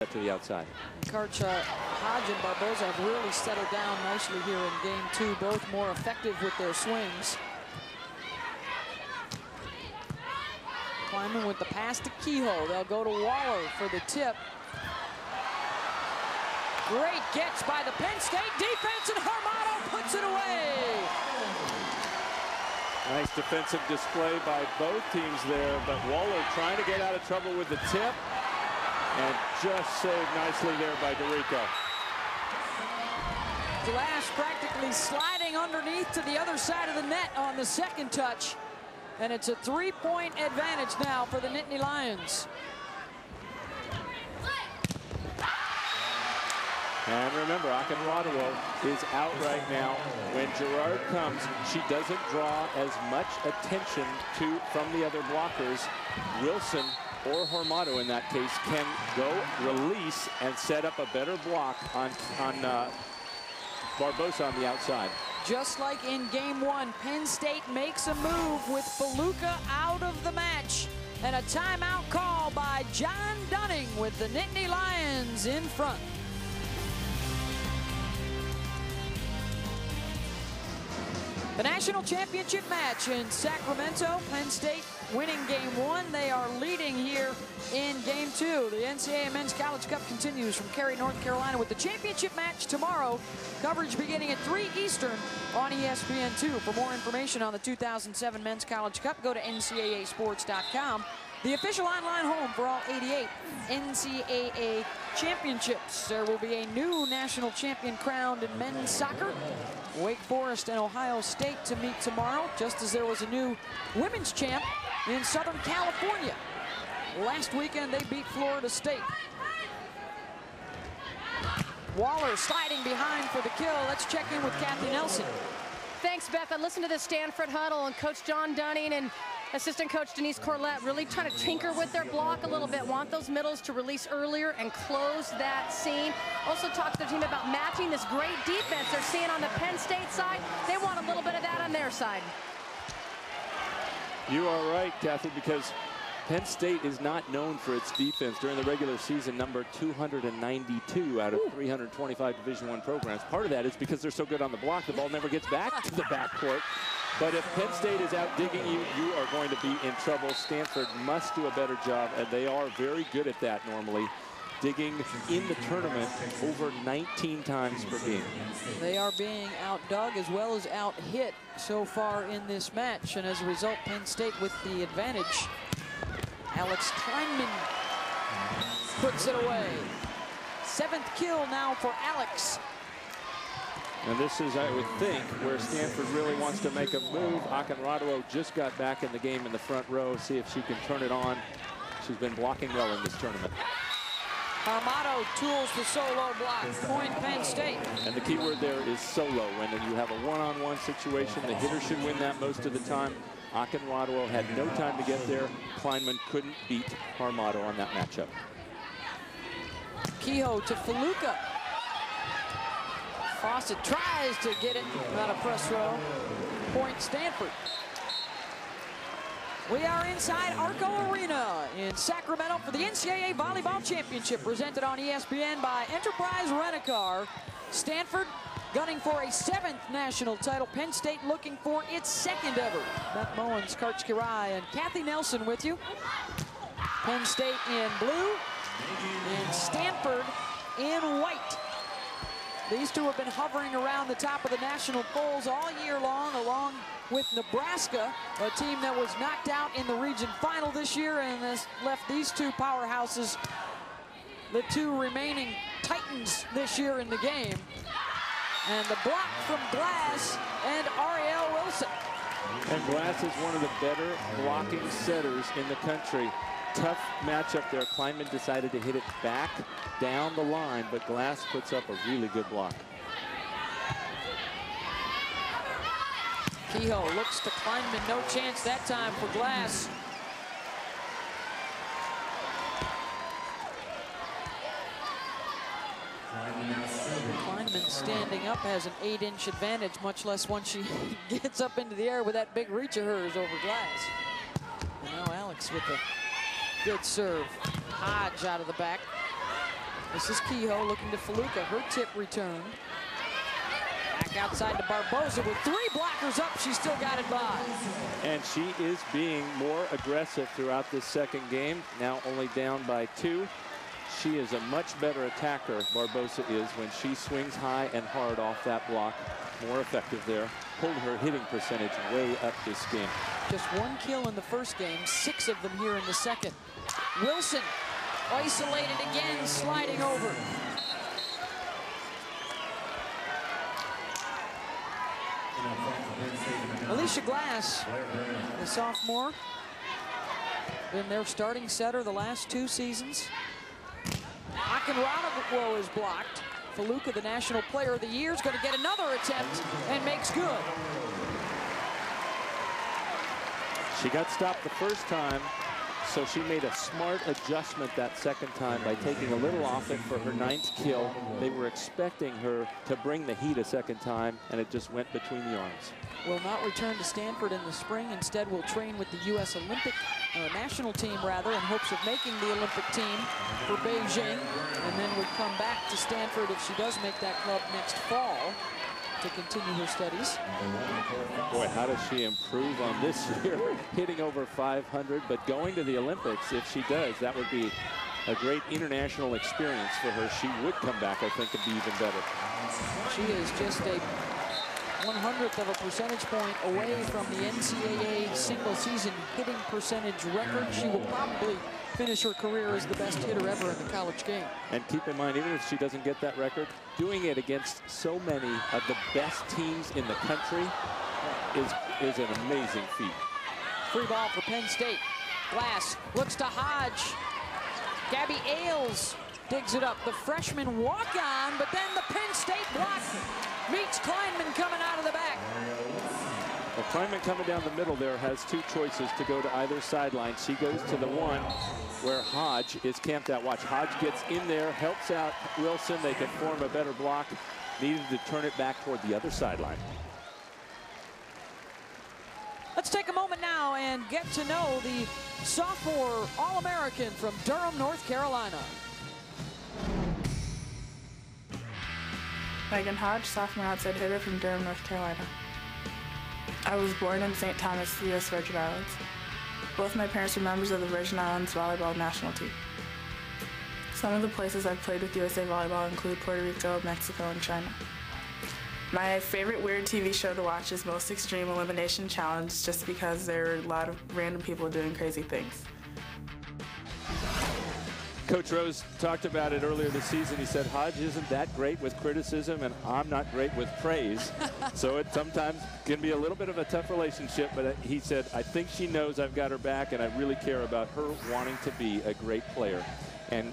to the outside. Hodge and Barboza have really settled down nicely here in game 2, both more effective with their swings. Kleinman with the pass to Kehoe. They'll go to Waller for the tip. Great catch by the Penn State defense, and Armato puts it away. Nice defensive display by both teams there, but Waller trying to get out of trouble with the tip. And just saved nicely there by DeRico. Glass practically sliding underneath to the other side of the net on the second touch. And it's a 3-point advantage now for the Nittany Lions. And remember, Akinradawo is out right now. When Gerard comes, she doesn't draw as much attention from the other blockers. Wilson or Hormato in that case can go release and set up a better block on Barboza on the outside. Just like in game 1, Penn State makes a move with Feluca out of the match. And a timeout call by John Dunning with the Nittany Lions in front. The national championship match in Sacramento. Penn State winning game 1. They are leading here in game 2. The NCAA Men's College Cup continues from Cary, North Carolina, with the championship match tomorrow. Coverage beginning at 3 Eastern on ESPN2. For more information on the 2007 Men's College Cup, go to ncaasports.com. The official online home for all 88 NCAA championships. There will be a new national champion crowned in men's soccer. Wake Forest and Ohio State to meet tomorrow, just as there was a new women's champ in Southern California. Last weekend, they beat Florida State. Waller sliding behind for the kill. Let's check in with Kathy Nelson. Thanks, Beth. I listened to the Stanford huddle, and Coach John Dunning and assistant coach Denise Corlett really trying to tinker with their block a little bit, want those middles to release earlier and close that seam. Also talked to their team about matching this great defense they're seeing on the Penn State side. They want a little bit of that on their side. You are right, Kathy, because Penn State is not known for its defense. During the regular season, number 292 out of 325 Division I programs. Part of that is because they're so good on the block, the ball never gets back to the backcourt. But if Penn State is out digging you, you are going to be in trouble. Stanford must do a better job, and they are very good at that normally. Digging in the tournament over 19 times per game. They are being outdug as well as out-hit so far in this match, and as a result, Penn State with the advantage. Alex Kleinman puts it away. 7th kill now for Alex. And this is, I would think, where Stanford really wants to make a move. Akinradawo just got back in the game in the front row. See if she can turn it on. She's been blocking well in this tournament. Armato tools the solo block. Point Penn State. And the key word there is solo. When you have a one-on-one situation, the hitter should win that most of the time. Akinradawo had no time to get there. Kleinman couldn't beat Armato on that matchup. Kehoe to Feluca. Fawcett tries to get it out of press row. Point Stanford. We are inside Arco Arena in Sacramento for the NCAA Volleyball Championship, presented on ESPN by Enterprise Rent-A-Car. Stanford gunning for a 7th national title. Penn State looking for its 2nd ever. Beth Mowens, Karch Kirai, and Kathy Nelson with you. Penn State in blue and Stanford in white. These two have been hovering around the top of the national polls all year long, along with Nebraska, a team that was knocked out in the region final this year and has left these two powerhouses, the two remaining titans this year in the game. And the block from Glass and Ariel Wilson. And Glass is one of the better blocking setters in the country. Tough matchup there. Kleinman decided to hit it back down the line, but Glass puts up a really good block. Kehoe looks to Kleinman, no chance that time for Glass. Kleinman standing up has an 8-inch advantage, much less once she gets up into the air with that big reach of hers over Glass. And now Alex with a good serve. Hodge out of the back. This is Kehoe looking to Faluka. Her tip returned. Back outside to Barboza with 3 blockers up. She still got it by. And she is being more aggressive throughout this second game. Now only down by 2. She is a much better attacker, Barboza is, when she swings high and hard off that block. More effective there. Pulled her hitting percentage way up this game. Just 1 kill in the first game, 6 of them here in the second. Wilson isolated again, sliding over. Alicia Glass, the sophomore, been their starting setter the last 2 seasons. Akinrado is blocked. Faluka, the National Player of the Year, is going to get another attempt and makes good. She got stopped the first time, so she made a smart adjustment that second time by taking a little off it for her 9th kill. They were expecting her to bring the heat a second time, and it just went between the arms. Will not return to Stanford in the spring. Instead, will train with the U.S. Olympic national team, rather, in hopes of making the Olympic team for Beijing, and then would come back to Stanford if she does make that club next fall to continue her studies. Boy, how does she improve on this year, hitting over 500, but going to the Olympics, if she does, that would be a great international experience for her. She would come back, I think, and be even better. She is just a 1/100th of a percentage point away from the NCAA single season hitting percentage record. She will probably finish her career as the best hitter ever in the college game. And keep in mind, even if she doesn't get that record, doing it against so many of the best teams in the country is an amazing feat. Free ball for Penn State. Glass looks to Hodge. Gabby Ailes digs it up. The freshman walk on, but then the Penn State block meets Kleinman coming out of the back. Well, Kleinman coming down the middle there has 2 choices to go to either sideline. She goes to the one where Hodge is camped out. Watch, Hodge gets in there, helps out Wilson. They can form a better block. Needed to turn it back toward the other sideline. Let's take a moment now and get to know the sophomore All-American from Durham, North Carolina. Megan Hodge, sophomore outside hitter from Durham, North Carolina. I was born in St. Thomas, the U.S. Virgin Islands. Both my parents are members of the Virgin Islands volleyball national team. Some of the places I've played with USA Volleyball include Puerto Rico, Mexico, and China. My favorite weird TV show to watch is Most Extreme Elimination Challenge, just because there are a lot of random people doing crazy things. Coach Rose talked about it earlier this season. He said, Hodge isn't that great with criticism, and I'm not great with praise. So it sometimes can be a little bit of a tough relationship, but he said, I think she knows I've got her back, and I really care about her wanting to be a great player. And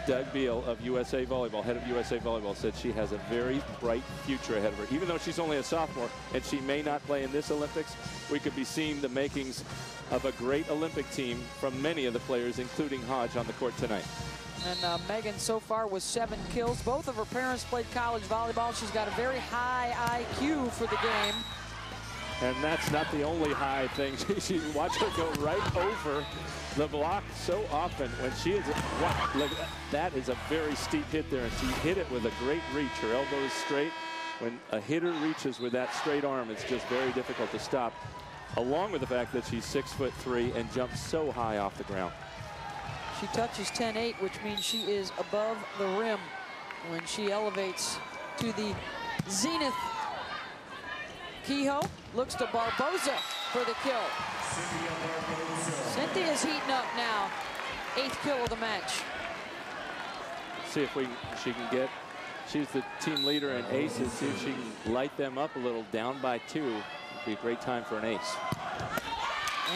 Doug Beal of USA Volleyball, head of USA Volleyball, said she has a very bright future ahead of her. Even though she's only a sophomore and she may not play in this Olympics, we could be seeing the makings of a great Olympic team from many of the players, including Hodge, on the court tonight. And Megan so far with 7 kills. Both of her parents played college volleyball. She's got a very high IQ for the game. And that's not the only high thing. She watch her go right over the block so often when she is, look, that is a very steep hit there, and she hit it with a great reach. Her elbow is straight. When a hitter reaches with that straight arm, it's just very difficult to stop, along with the fact that she's 6'3" and jumps so high off the ground. She touches 10-8, which means she is above the rim when she elevates to the zenith. Kehoe looks to Barboza for the kill. Cynthia's heating up now. 8th kill of the match. See if she can get, she's the team leader in aces. See if she can light them up a little. Down by 2. Would be a great time for an ace.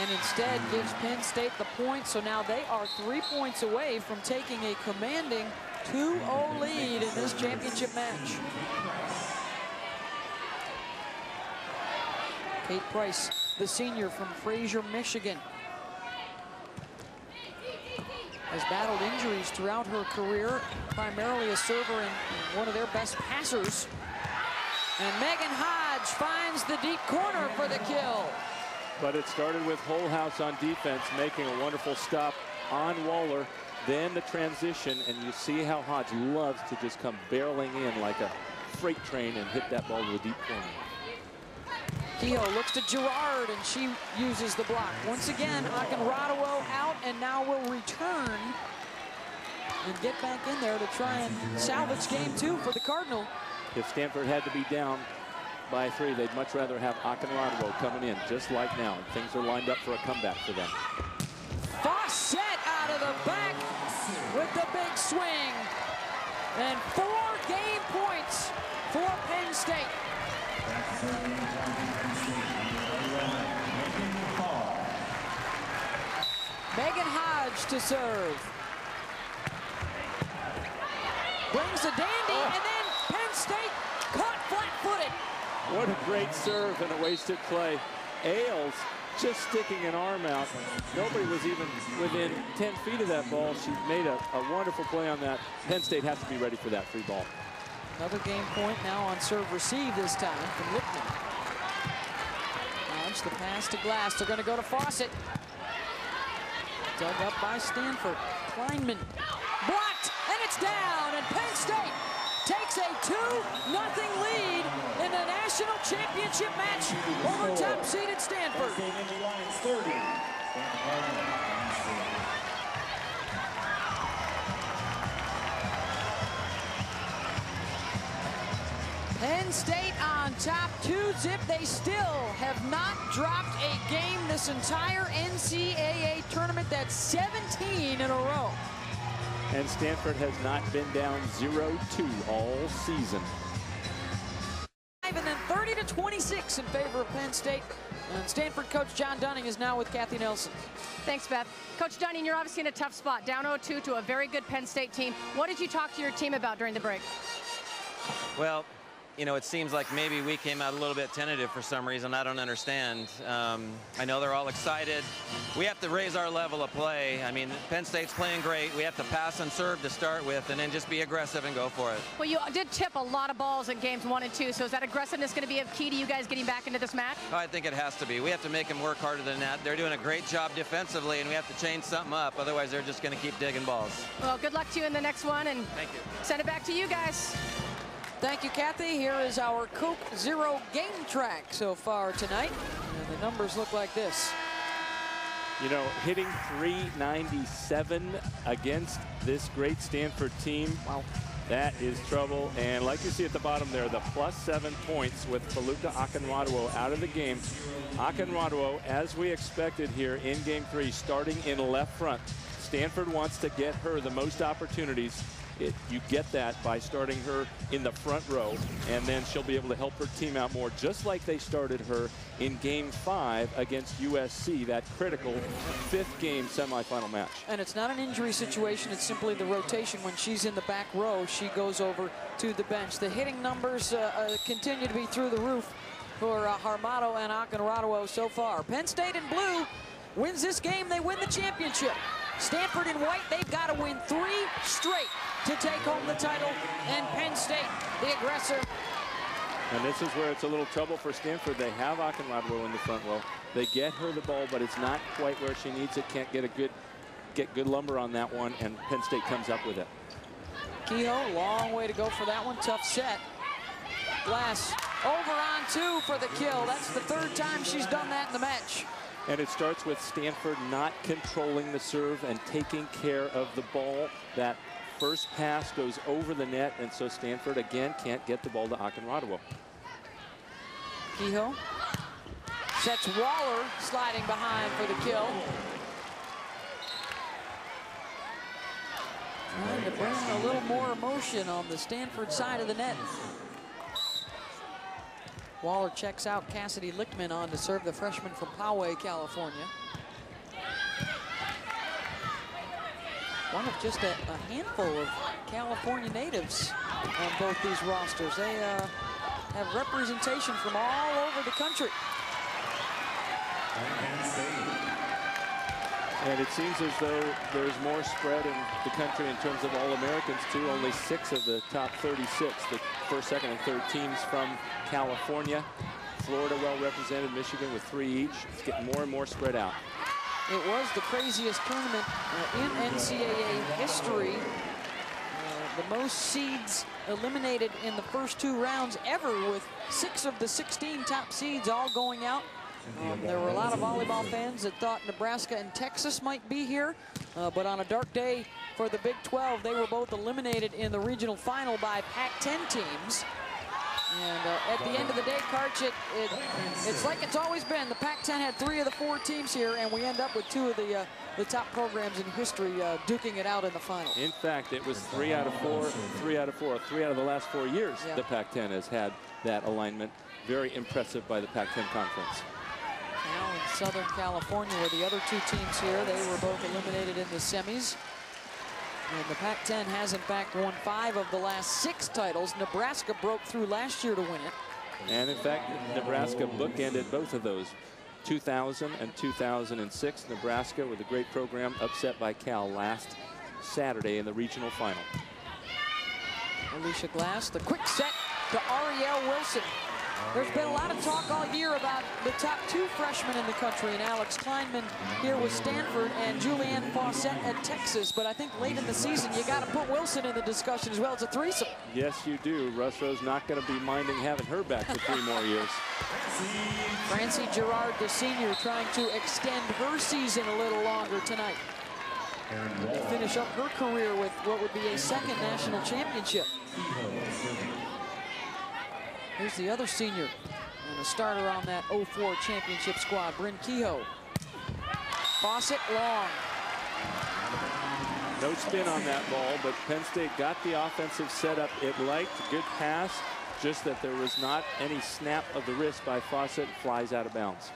And instead gives Penn State the point. So now they are 3 points away from taking a commanding 2-0 lead in this championship match. Kate Price, the senior from Fraser, Michigan, has battled injuries throughout her career, primarily a server and one of their best passers. And Megan Hodge finds the deep corner for the kill. But it started with Whole House on defense, making a wonderful stop on Waller. then the transition, and you see how Hodge loves to just come barreling in like a freight train and hit that ball to the deep corner. Kehoe looks to Gerard, and she uses the block. Once again, Akinradowo out, and now will return and get back in there to try and salvage game 2 for the Cardinal. If Stanford had to be down by 3, they'd much rather have Akinradowo coming in just like now. And things are lined up for a comeback for them. Fawcett out of the back with the big swing. And 4 game points for Penn State. Megan Hodge to serve. Brings a dandy, and then Penn State caught flat-footed. What a great serve and a wasted play. Ailes just sticking an arm out. Nobody was even within 10 feet of that ball. She made a wonderful play on that. Penn State has to be ready for that free ball. Another game point now on serve receive this time from Lippman. Hodge the pass to Glass. They're going to go to Fawcett. Dug up by Stanford. Kleinman blocked, and it's down, and Penn State takes a 2-0 lead in the national championship match over top-seeded Stanford. Penn State on top 2-zip. They still have not dropped a game this entire NCAA tournament. That's 17 in a row. And Stanford has not been down 0-2 all season. And then 30-26 in favor of Penn State. And Stanford coach John Dunning is now with Kathy Nelson. Thanks, Beth. Coach Dunning, you're obviously in a tough spot, down 0-2 to a very good Penn State team. What did you talk to your team about during the break? Well, you know, it seems like maybe we came out a little bit tentative for some reason. I don't understand. I know they're all excited. We have to raise our level of play. I mean, Penn State's playing great. We have to pass and serve to start with, and then just be aggressive and go for it. Well, you did tip a lot of balls in games 1 and 2, so is that aggressiveness going to be a key to you guys getting back into this match? I think it has to be. We have to make them work harder than that. They're doing a great job defensively, and we have to change something up. Otherwise, they're just going to keep digging balls. Well, good luck to you in the next one, and thank you. Send it back to you guys. Thank you, Kathy. Here is our Coke Zero game track so far tonight. And the numbers look like this. You know, hitting .397 against this great Stanford team, wow, that is trouble. And like you see at the bottom there, the +7 points with Feluca Akinradowo out of the game. Akinradowo, as we expected here in game 3, starting in left front. Stanford wants to get her the most opportunities. You get that by starting her in the front row, and then she'll be able to help her team out more, just like they started her in game 5 against USC, that critical 5th game semifinal match. And it's not an injury situation, it's simply the rotation. When she's in the back row, she goes over to the bench. The hitting numbers continue to be through the roof for Harmato and Akinradowo so far. Penn State in blue wins this game, they win the championship. Stanford in white, they've got to win 3 straight to take home the title, and Penn State, the aggressor. And this is where it's a little trouble for Stanford. They have Akinradowo in the front row. They get her the ball, but it's not quite where she needs it. Can't get good lumber on that one, and Penn State comes up with it. Kehoe, long way to go for that one. Tough set. Glass over on 2 for the kill. That's the 3rd time she's done that in the match. And it starts with Stanford not controlling the serve and taking care of the ball. That first pass goes over the net, and so Stanford again can't get the ball to Akinradowo. Kehoe sets Waller sliding behind for the kill. Trying to bring a little more emotion on the Stanford side of the net. Waller checks out Cassidy Lichtman on to serve, the freshman from Poway, California. One of just a handful of California natives on both these rosters. They have representation from all over the country. And it seems as though there's more spread in the country in terms of All-Americans, too. Only 6 of the top 36, the first, second, and third teams from California. Florida well represented, Michigan with 3 each. It's getting more and more spread out. It was the craziest tournament in NCAA history. The most seeds eliminated in the first 2 rounds ever, with 6 of the 16 top seeds all going out. There were a lot of volleyball fans that thought Nebraska and Texas might be here, but on a dark day for the Big 12, they were both eliminated in the regional final by Pac-10 teams. And at the end of the day, Karch, it's like it's always been. The Pac-10 had 3 of the 4 teams here, and we end up with 2 of the top programs in history duking it out in the final. In fact, it was 3 out of 4, 3 out of 4, 3 out of the last 4 years. Yeah. The Pac-10 has had that alignment. Very impressive by the Pac-10 conference. Now in Southern California, where the other 2 teams here, they were both eliminated in the semis. And the Pac-10 has, in fact, won 5 of the last 6 titles. Nebraska broke through last year to win it. And, in fact, Nebraska bookended both of those. 2000 and 2006, Nebraska, with a great program, upset by Cal last Saturday in the regional final. Alicia Glass, the quick set to Arielle Wilson. There's been a lot of talk all year about the top 2 freshmen in the country, and Alex Kleinman here with Stanford and Julianne Fawcett at Texas. But I think late in the season, you got to put Wilson in the discussion as well. It's a threesome. Yes, you do. Russ Rowe's not going to be minding having her back for 3 more years. Francie Gerard, the senior, trying to extend her season a little longer tonight and finish up her career with what would be a 2nd national championship. Here's the other senior and a starter on that 04 championship squad, Bryn Kehoe. Fawcett long. No spin on that ball, but Penn State got the offensive setup it liked. Good pass, just that there was not any snap of the wrist by Fawcett. Flies out of bounds.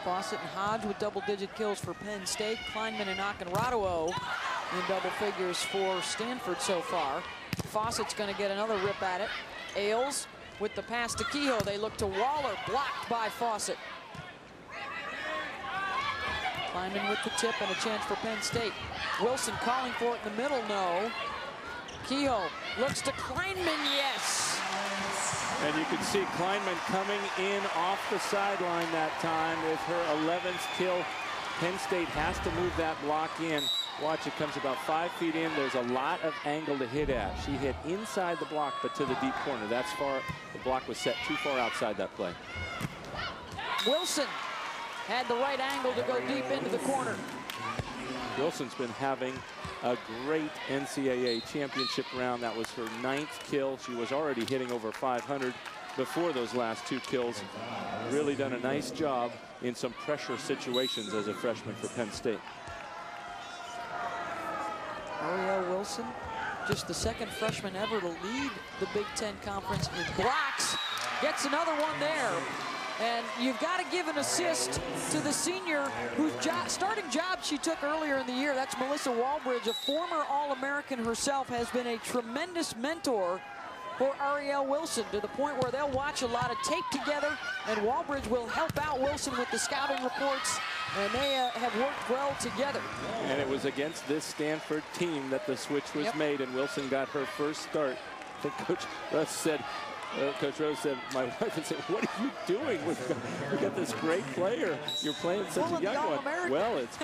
Fawcett and Hodge with double-digit kills for Penn State. Kleinman and Akinrado in double figures for Stanford so far. Fawcett's going to get another rip at it. Ailes with the pass to Kehoe. They look to Waller, blocked by Fawcett. Kleinman with the tip and a chance for Penn State. Wilson calling for it in the middle, no. Kehoe looks to Kleinman, yes. And you can see Kleinman coming in off the sideline that time with her 11th kill. Penn State has to move that block in. Watch, it comes about 5 feet in. There's a lot of angle to hit at. She hit inside the block, but to the deep corner. That's far. The block was set too far outside that play. Wilson had the right angle to go deep into the corner. Wilson's been having a great NCAA championship round. That was her 9th kill. She was already hitting over 500 before those last 2 kills. Really done a nice job in some pressure situations as a freshman for Penn State. Arielle Wilson, just the 2nd freshman ever to lead the Big Ten Conference in blocks. Gets another one there. And you've got to give an assist to the senior whose starting job she took earlier in the year. That's Melissa Walbridge, a former All-American herself, has been a tremendous mentor for Arielle Wilson, to the point where they'll watch a lot of tape together, and Walbridge will help out Wilson with the scouting reports, and they have worked well together. And it was against this Stanford team that the switch was made, and Wilson got her first start. I think Coach Rose said, my wife would say, what are you doing? We've got this great player. You're playing such a young one. Well, it's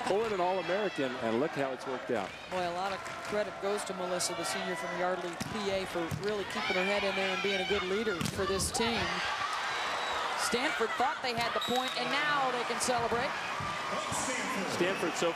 pulling an All-American, and look how it's worked out. Boy, a lot of credit goes to Melissa, the senior from Yardley, PA, for really keeping her head in there and being a good leader for this team. Stanford thought they had the point, and now they can celebrate. Stanford so